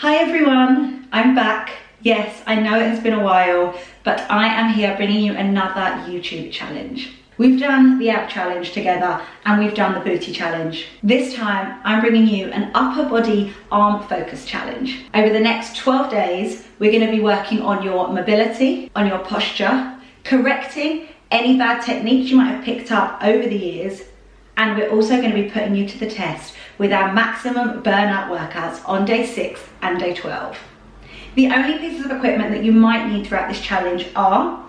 Hi everyone, I'm back. Yes, I know it has been a while, but I am here bringing you another YouTube challenge. We've done the ab challenge together and we've done the booty challenge. This time, I'm bringing you an upper body arm focus challenge. Over the next 12 days, we're gonna be working on your mobility, on your posture, correcting any bad techniques you might have picked up over the years, and we're also gonna be putting you to the test with our maximum burnout workouts on day 6 and day 12. The only pieces of equipment that you might need throughout this challenge are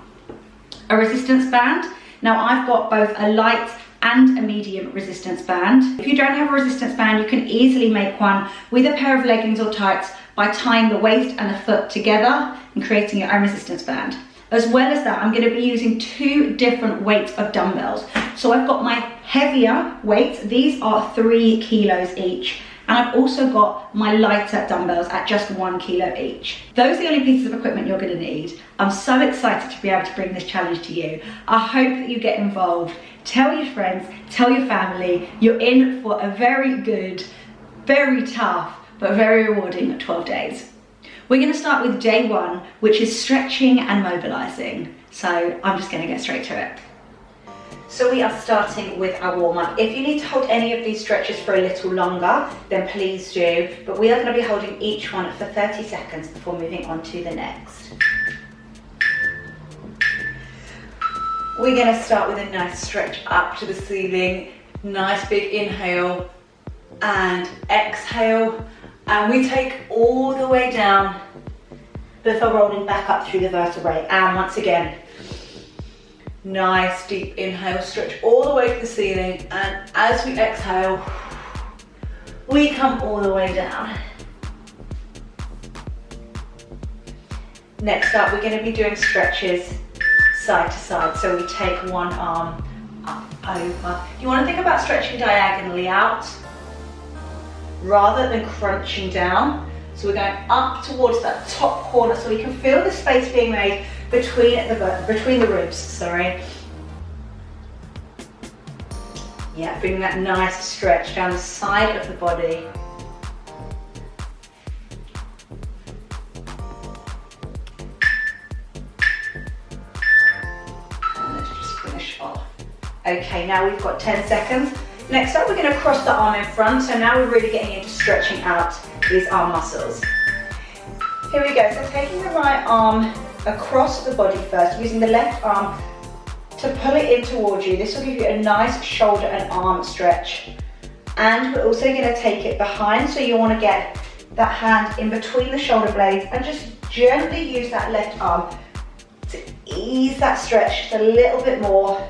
a resistance band. Now I've got both a light and a medium resistance band. If you don't have a resistance band, you can easily make one with a pair of leggings or tights by tying the waist and the foot together and creating your own resistance band. As well as that, I'm going to be using 2 different weights of dumbbells. So I've got my heavier weights, these are 3 kilos each. And I've also got my lighter dumbbells at just 1 kilo each. Those are the only pieces of equipment you're going to need. I'm so excited to be able to bring this challenge to you. I hope that you get involved. Tell your friends, tell your family. You're in for a very good, very tough, but very rewarding 12 days. We're going to start with day 1, which is stretching and mobilizing. So I'm just going to get straight to it. So we are starting with our warm-up. If you need to hold any of these stretches for a little longer, then please do. But we are going to be holding each one for 30 seconds before moving on to the next. We're going to start with a nice stretch up to the ceiling. Nice big inhale and exhale. And we take all the way down before rolling back up through the vertebrae. And once again, nice deep inhale, stretch all the way to the ceiling, and as we exhale, we come all the way down. Next up, we're going to be doing stretches side to side. So we take one arm up, over. You want to think about stretching diagonally out rather than crunching down. So we're going up towards that top corner so we can feel the space being made between the ribs, sorry. Yeah, bring that nice stretch down the side of the body. And let's just finish off. Okay, now we've got 10 seconds. Next up, we're going to cross the arm in front. So now we're really getting into stretching out these arm muscles. Here we go, so taking the right arm across the body first, using the left arm to pull it in towards you. This will give you a nice shoulder and arm stretch. And we're also going to take it behind, so you want to get that hand in between the shoulder blades and just gently use that left arm to ease that stretch just a little bit more.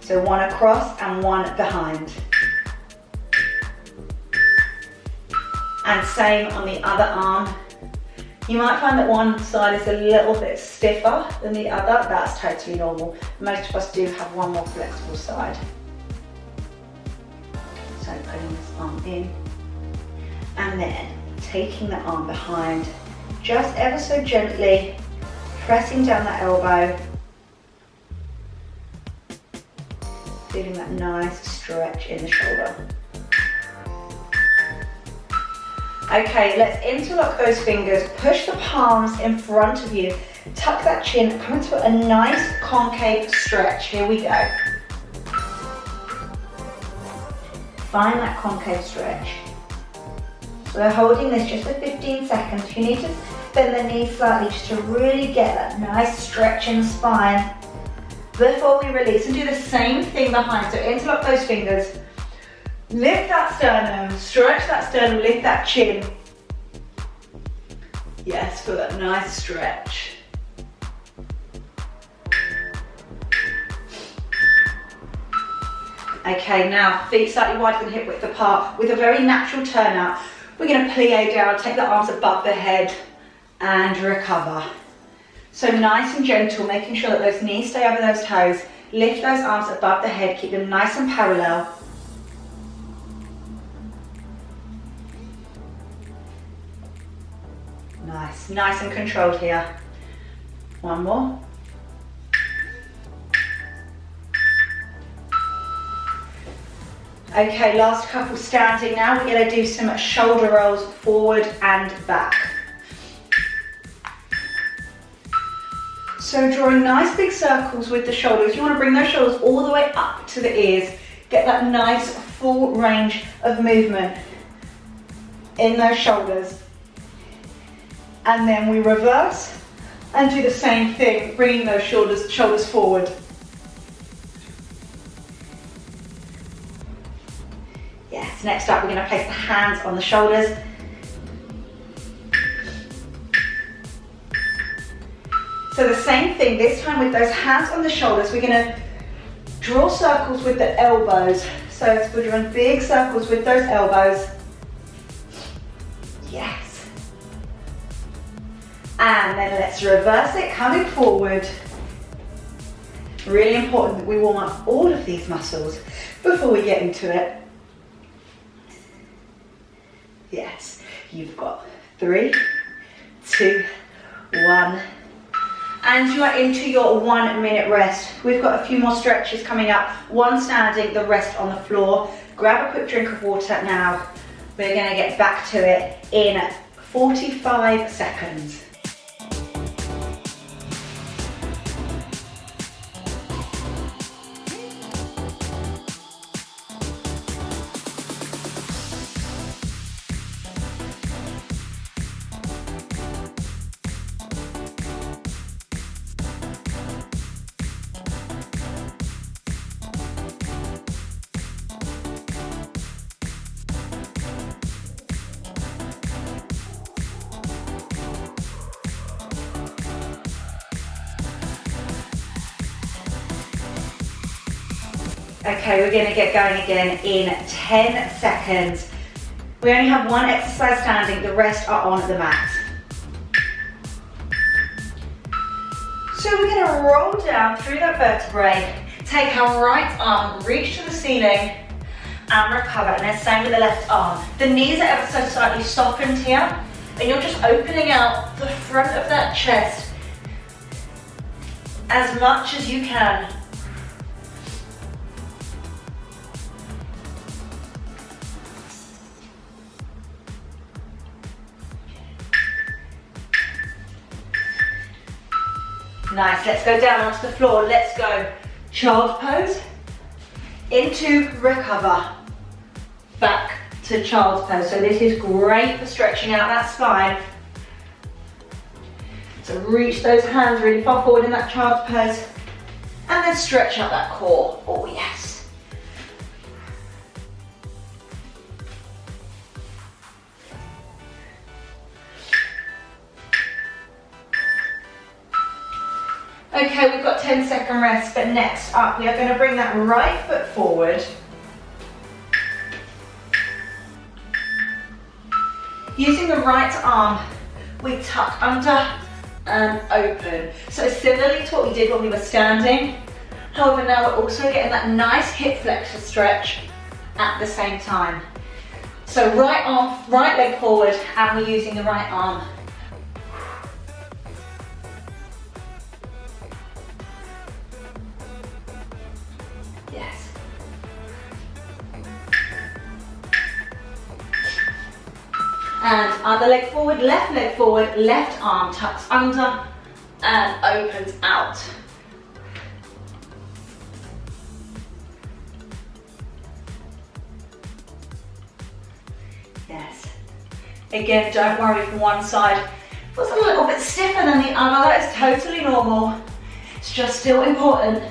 So one across and one behind. And same on the other arm. You might find that one side is a little bit stiffer than the other. That's totally normal. Most of us do have one more flexible side. So putting this arm in and then taking the arm behind, just ever so gently pressing down that elbow, feeling that nice stretch in the shoulder. Okay, let's interlock those fingers, push the palms in front of you, tuck that chin, come into a nice concave stretch. Here we go. Find that concave stretch. So we're holding this just for 15 seconds. You need to bend the knees slightly just to really get that nice stretch in the spine before we release, and do the same thing behind. So interlock those fingers. Lift that sternum, stretch that sternum, lift that chin. Yes, feel that nice stretch. Okay, now feet slightly wider than hip width apart with a very natural turnout. We're going to plie down, take the arms above the head and recover. So nice and gentle, making sure that those knees stay over those toes. Lift those arms above the head, keep them nice and parallel. Nice and controlled here. One more. Okay, last couple standing now. We're going to do some shoulder rolls forward and back. So drawing nice big circles with the shoulders. You want to bring those shoulders all the way up to the ears. Get that nice full range of movement in those shoulders. And then we reverse and do the same thing, bringing those shoulders forward. Yes, next up we're going to place the hands on the shoulders. So the same thing, this time with those hands on the shoulders, we're going to draw circles with the elbows. So we're drawing big circles with those elbows. Yes. And then let's reverse it, coming forward. Really important that we warm up all of these muscles before we get into it. Yes, you've got 3, 2, 1. And you are into your 1 minute rest. We've got a few more stretches coming up. 1 standing, the rest on the floor. Grab a quick drink of water now. We're going to get back to it in 45 seconds. Okay, we're going to get going again in 10 seconds. We only have 1 exercise standing, the rest are on the mat. So we're going to roll down through that vertebrae, take our right arm, reach to the ceiling and recover, and then same with the left arm. The knees are ever so slightly softened here, and you're just opening out the front of that chest as much as you can. Nice, let's go down onto the floor. Let's go child pose, into recover, back to child's pose. So this is great for stretching out that spine. So reach those hands really far forward in that child's pose and then stretch out that core. Oh yes. Okay, we've got 10-second rest, but next up we are going to bring that right foot forward. Using the right arm, we tuck under and open. So similarly to what we did when we were standing, however now we're also getting that nice hip flexor stretch at the same time. So right arm, right leg forward, and we're using the right arm. Yes. And other leg forward, left arm tucks under and opens out. Yes. Again, don't worry if one side feels a little bit stiffer than the other. That is totally normal. It's just still important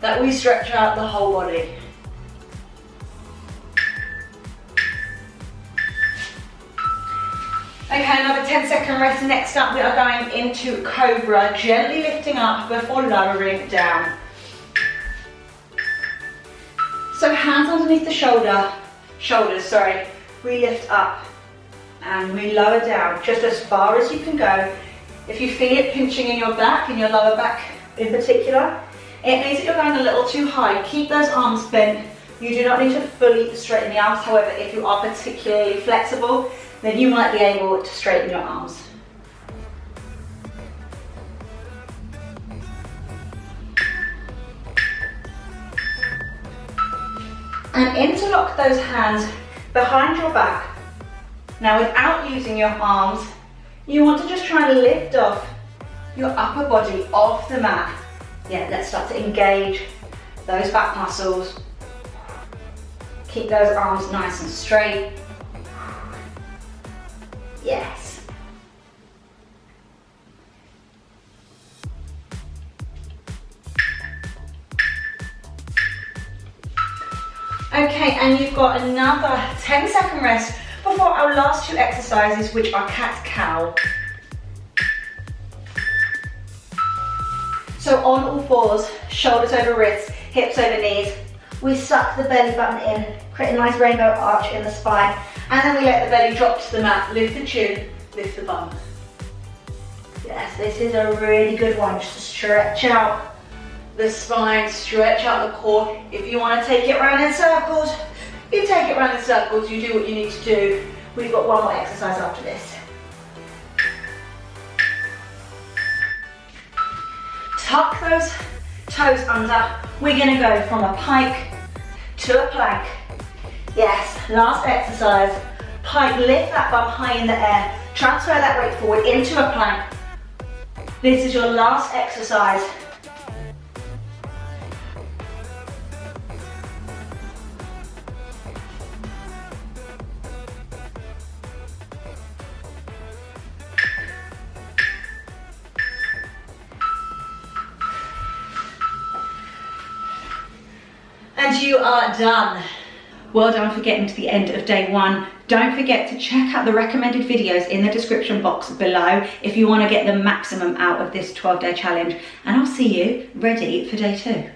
that we stretch out the whole body. Okay, another 10-second rest. Next up, we are going into Cobra, gently lifting up before lowering down. So hands underneath the shoulders, we lift up and we lower down just as far as you can go. If you feel it pinching in your back, in your lower back in particular, it means that you're going a little too high. Keep those arms bent. You do not need to fully straighten the arms. However, if you are particularly flexible, then you might be able to straighten your arms. And into interlock those hands behind your back. Now without using your arms, you want to just try and lift off your upper body off the mat. Yeah, let's start to engage those back muscles. Keep those arms nice and straight. Yes. Okay, and you've got another 10-second rest before our last two exercises, which are cat-cow. So on all fours, shoulders over wrists, hips over knees. We suck the belly button in, create a nice rainbow arch in the spine, and then we let the belly drop to the mat, lift the chin, lift the bum. Yes, this is a really good one, just to stretch out the spine, stretch out the core. If you want to take it around in circles, you take it around in circles, you do what you need to do. We've got one more exercise after this. Tuck those toes under. We're going to go from a pike to a plank. Yes, last exercise. Pike, lift that bum high in the air. Transfer that weight forward into a plank. This is your last exercise. And you are done. Well done for getting to the end of day one. Don't forget to check out the recommended videos in the description box below if you want to get the maximum out of this 12-day challenge. And I'll see you ready for day two.